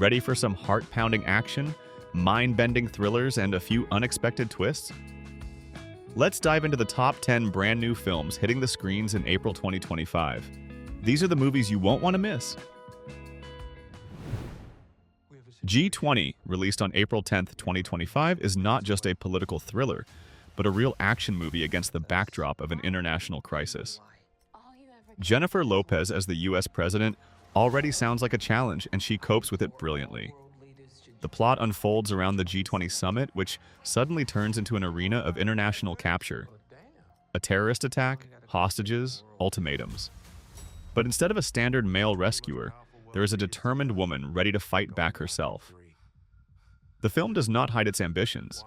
Ready for some heart-pounding action, mind-bending thrillers, and a few unexpected twists? Let's dive into the top 10 brand new films hitting the screens in April 2025. These are the movies you won't want to miss. G20, released on April 10, 2025, is not just a political thriller, but a real action movie against the backdrop of an international crisis. Jennifer Lopez as the US president already sounds like a challenge, and she copes with it brilliantly. The plot unfolds around the G20 summit, which suddenly turns into an arena of international capture. A terrorist attack, hostages, ultimatums. But instead of a standard male rescuer, there is a determined woman ready to fight back herself. The film does not hide its ambitions.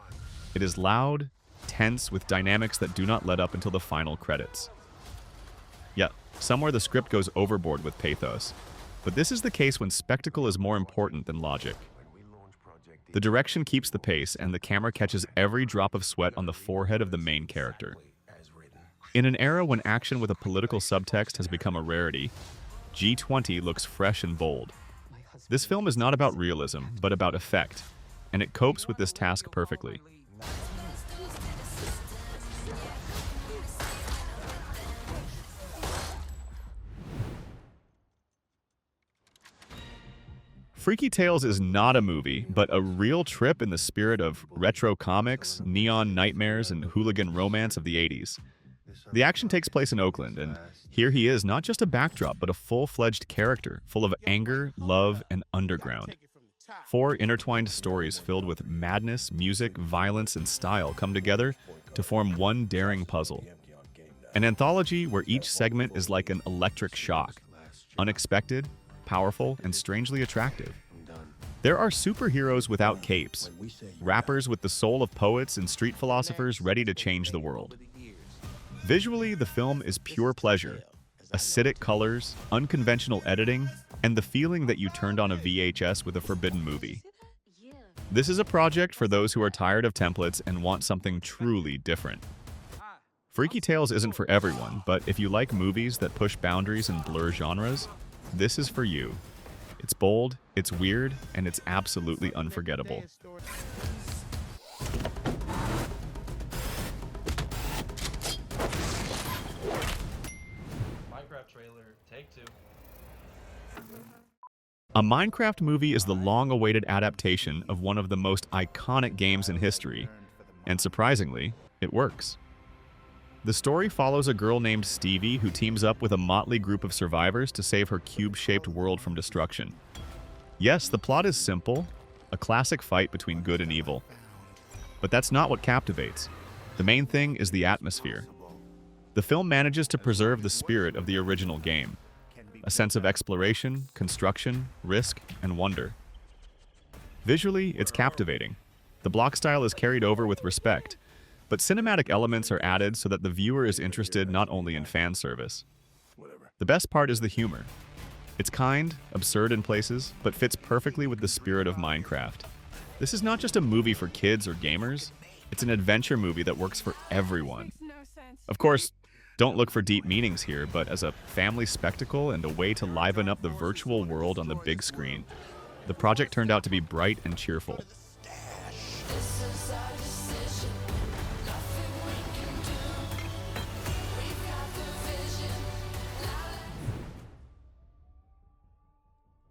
It is loud, tense, with dynamics that do not let up until the final credits. Yet, somewhere the script goes overboard with pathos. But this is the case when spectacle is more important than logic. The direction keeps the pace, and the camera catches every drop of sweat on the forehead of the main character. In an era when action with a political subtext has become a rarity, G20 looks fresh and bold. This film is not about realism, but about effect, and it copes with this task perfectly. Freaky Tales is not a movie, but a real trip in the spirit of retro comics, neon nightmares, and hooligan romance of the 80s. The action takes place in Oakland, and here he is, not just a backdrop, but a full-fledged character, full of anger, love, and underground. 4 intertwined stories filled with madness, music, violence, and style come together to form one daring puzzle. An anthology where each segment is like an electric shock, unexpected, powerful, and strangely attractive. There are superheroes without capes, rappers with the soul of poets, and street philosophers ready to change the world. Visually, the film is pure pleasure. Acidic colors, unconventional editing, and the feeling that you turned on a VHS with a forbidden movie. This is a project for those who are tired of templates and want something truly different. Freaky Tales isn't for everyone, but if you like movies that push boundaries and blur genres, this is for you. It's bold, it's weird, and it's absolutely unforgettable. Minecraft trailer, take 2. A Minecraft movie is the long-awaited adaptation of one of the most iconic games in history, and surprisingly, it works. The story follows a girl named Stevie who teams up with a motley group of survivors to save her cube-shaped world from destruction. Yes, the plot is simple, a classic fight between good and evil. But that's not what captivates. The main thing is the atmosphere. The film manages to preserve the spirit of the original game, a sense of exploration, construction, risk, and wonder. Visually, it's captivating. The block style is carried over with respect, but cinematic elements are added so that the viewer is interested not only in fan service. The best part is the humor. It's kind, absurd in places, but fits perfectly with the spirit of Minecraft. This is not just a movie for kids or gamers, it's an adventure movie that works for everyone. Of course, don't look for deep meanings here, but as a family spectacle and a way to liven up the virtual world on the big screen, the project turned out to be bright and cheerful.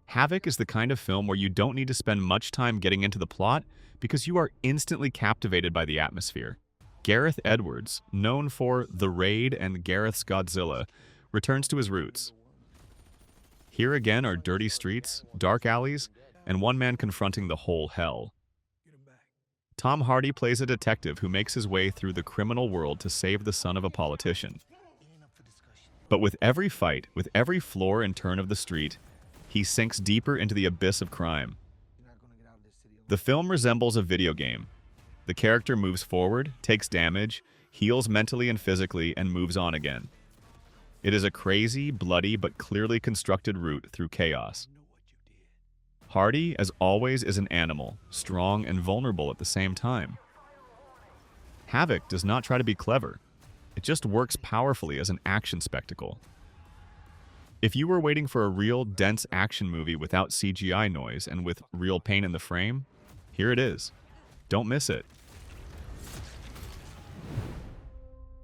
Havoc is the kind of film where you don't need to spend much time getting into the plot because you are instantly captivated by the atmosphere. Gareth Edwards, known for The Raid and Gareth's Godzilla, returns to his roots. Here again are dirty streets, dark alleys, and one man confronting the whole hell. Tom Hardy plays a detective who makes his way through the criminal world to save the son of a politician. But with every fight, with every floor and turn of the street, he sinks deeper into the abyss of crime. The film resembles a video game. The character moves forward, takes damage, heals mentally and physically, and moves on again. It is a crazy, bloody, but clearly constructed route through chaos. Hardy, as always, is an animal, strong and vulnerable at the same time. Havoc does not try to be clever. It just works powerfully as an action spectacle. If you were waiting for a real, dense action movie without CGI noise and with real pain in the frame, here it is. Don't miss it.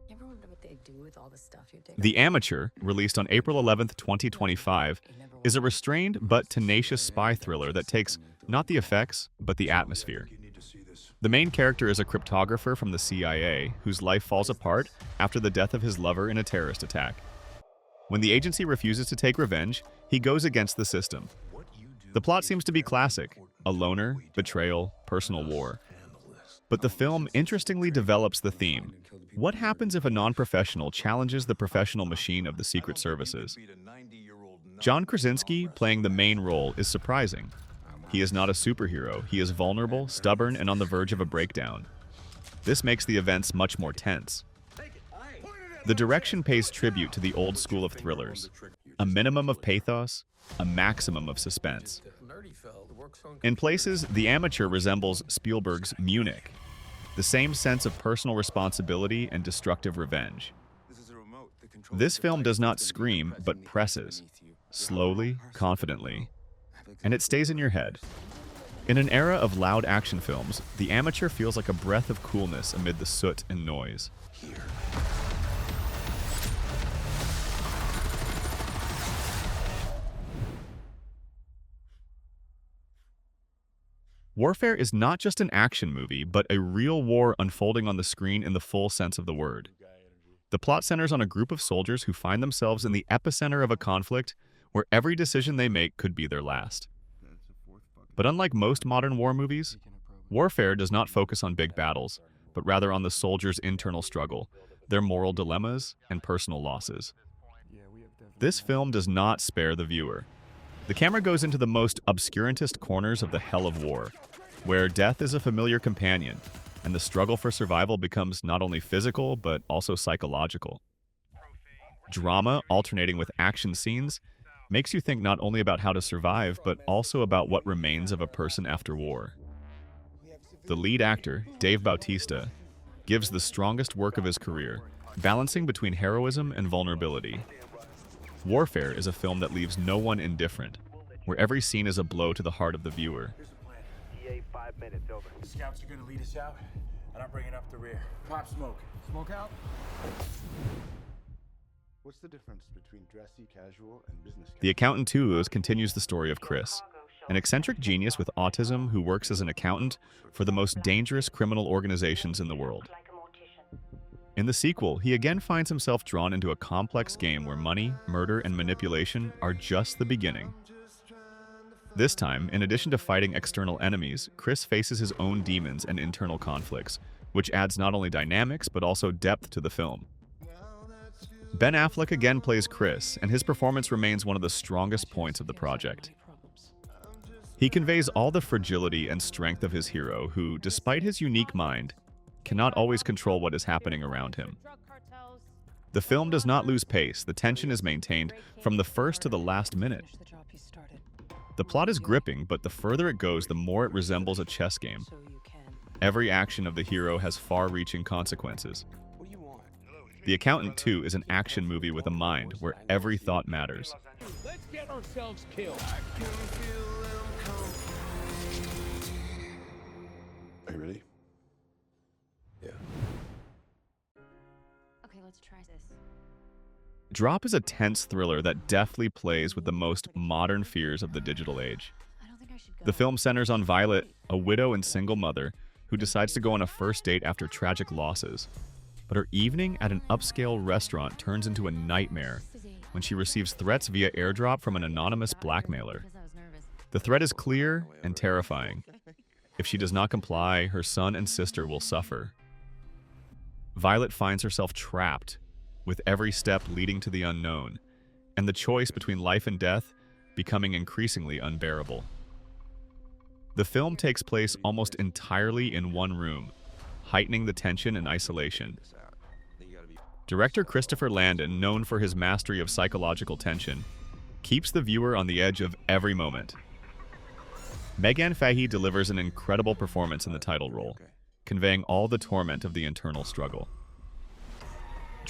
Ever wonder what they do with all the stuff you dig The up? Amateur, released on April 11th, 2025, is a restrained but tenacious spy thriller that takes not the effects, but the atmosphere. The main character is a cryptographer from the CIA whose life falls apart after the death of his lover in a terrorist attack. When the agency refuses to take revenge, he goes against the system. The plot seems to be classic: a loner, betrayal, personal war. But the film interestingly develops the theme. What happens if a non-professional challenges the professional machine of the Secret Services? John Krasinski, playing the main role, is surprising. He is not a superhero. He is vulnerable, stubborn, and on the verge of a breakdown. This makes the events much more tense. The direction pays tribute to the old school of thrillers. A minimum of pathos, a maximum of suspense. In places, The Amateur resembles Spielberg's Munich. The same sense of personal responsibility and destructive revenge. This film does not scream, but presses. Slowly, confidently. And it stays in your head. In an era of loud action films, The Amateur feels like a breath of coolness amid the soot and noise. Warfare is not just an action movie, but a real war unfolding on the screen in the full sense of the word. The plot centers on a group of soldiers who find themselves in the epicenter of a conflict where every decision they make could be their last. But unlike most modern war movies, Warfare does not focus on big battles, but rather on the soldiers' internal struggle, their moral dilemmas, and personal losses. This film does not spare the viewer. The camera goes into the most obscurantist corners of the hell of war, where death is a familiar companion, and the struggle for survival becomes not only physical, but also psychological. Drama, alternating with action scenes, makes you think not only about how to survive, but also about what remains of a person after war. The lead actor, Dave Bautista, gives the strongest work of his career, balancing between heroism and vulnerability. Warfare is a film that leaves no one indifferent, where every scene is a blow to the heart of the viewer. Scouts are gonna lead us out, and I'm bringing up the rear. Pop smoke. Smoke out? What's the difference between dressy casual and business casual? The Accountant 2 continues the story of Chris, an eccentric genius with autism who works as an accountant for the most dangerous criminal organizations in the world. In the sequel, he again finds himself drawn into a complex game where money, murder, and manipulation are just the beginning. This time, in addition to fighting external enemies, Chris faces his own demons and internal conflicts, which adds not only dynamics but also depth to the film. Ben Affleck again plays Chris, and his performance remains one of the strongest points of the project. He conveys all the fragility and strength of his hero, who, despite his unique mind, cannot always control what is happening around him. The film does not lose pace. The tension is maintained from the first to the last minute. The plot is gripping, but the further it goes, the more it resembles a chess game. Every action of the hero has far-reaching consequences. The Accountant 2 is an action movie with a mind where every thought matters. Let's get ourselves killed. Are you ready? Okay, let's try this. Drop is a tense thriller that deftly plays with the most modern fears of the digital age. I don't think I should go. The film centers on Violet, a widow and single mother, who decides to go on a first date after tragic losses. But her evening at an upscale restaurant turns into a nightmare when she receives threats via airdrop from an anonymous blackmailer. The threat is clear and terrifying. If she does not comply, her son and sister will suffer. Violet finds herself trapped, with every step leading to the unknown, and the choice between life and death becoming increasingly unbearable. The film takes place almost entirely in one room, heightening the tension and isolation. Director Christopher Landon, known for his mastery of psychological tension, keeps the viewer on the edge of every moment. Megan Fahey delivers an incredible performance in the title role, conveying all the torment of the internal struggle.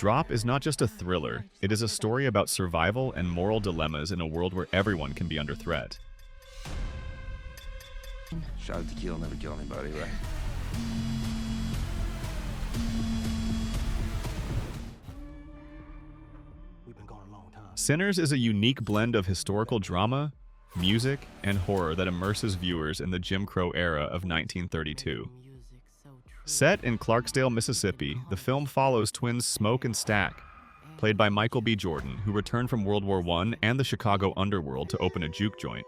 Drop is not just a thriller, it is a story about survival and moral dilemmas in a world where everyone can be under threat. Shot of tequila never kill anybody, right? We've been gone a long time. Sinners is a unique blend of historical drama, music, and horror that immerses viewers in the Jim Crow era of 1932. Set in Clarksdale, Mississippi, the film follows twins Smoke and Stack, played by Michael B. Jordan, who returned from World War I and the Chicago underworld to open a juke joint.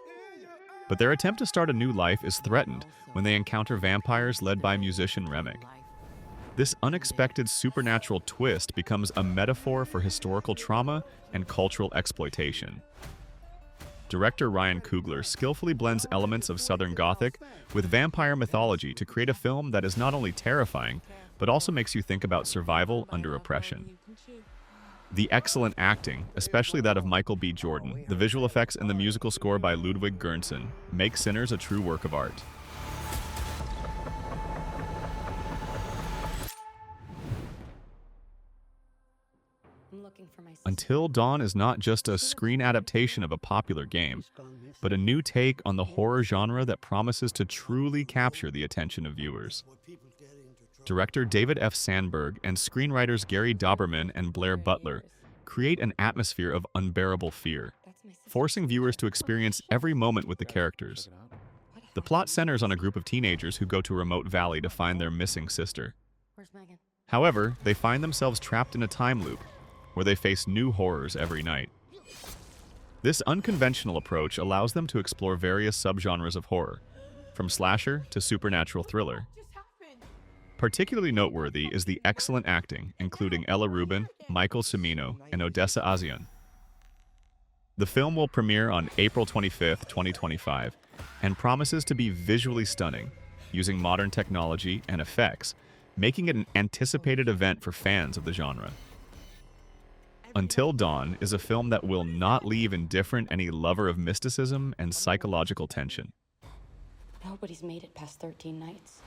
But their attempt to start a new life is threatened when they encounter vampires led by musician Remick. This unexpected supernatural twist becomes a metaphor for historical trauma and cultural exploitation. Director Ryan Coogler skillfully blends elements of Southern Gothic with vampire mythology to create a film that is not only terrifying, but also makes you think about survival under oppression. The excellent acting, especially that of Michael B. Jordan, the visual effects and the musical score by Ludwig Göransson, make Sinners a true work of art. Until Dawn is not just a screen adaptation of a popular game, but a new take on the horror genre that promises to truly capture the attention of viewers. Director David F. Sandberg and screenwriters Gary Dauberman and Blair Butler create an atmosphere of unbearable fear, forcing viewers to experience every moment with the characters. The plot centers on a group of teenagers who go to a remote valley to find their missing sister. However, they find themselves trapped in a time loop, where they face new horrors every night. This unconventional approach allows them to explore various subgenres of horror, from slasher to supernatural thriller. Particularly noteworthy is the excellent acting, including Ella Rubin, Michael Cimino, and Odessa A'zion. The film will premiere on April 25, 2025, and promises to be visually stunning, using modern technology and effects, making it an anticipated event for fans of the genre. Until Dawn is a film that will not leave indifferent any lover of mysticism and psychological tension. Nobody's made it past 13 nights.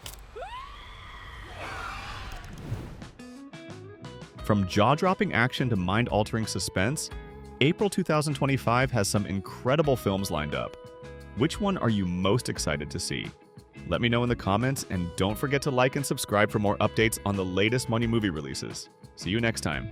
From jaw-dropping action to mind-altering suspense, April 2025 has some incredible films lined up. Which one are you most excited to see? Let me know in the comments, and don't forget to like and subscribe for more updates on the latest Money movie releases. See you next time.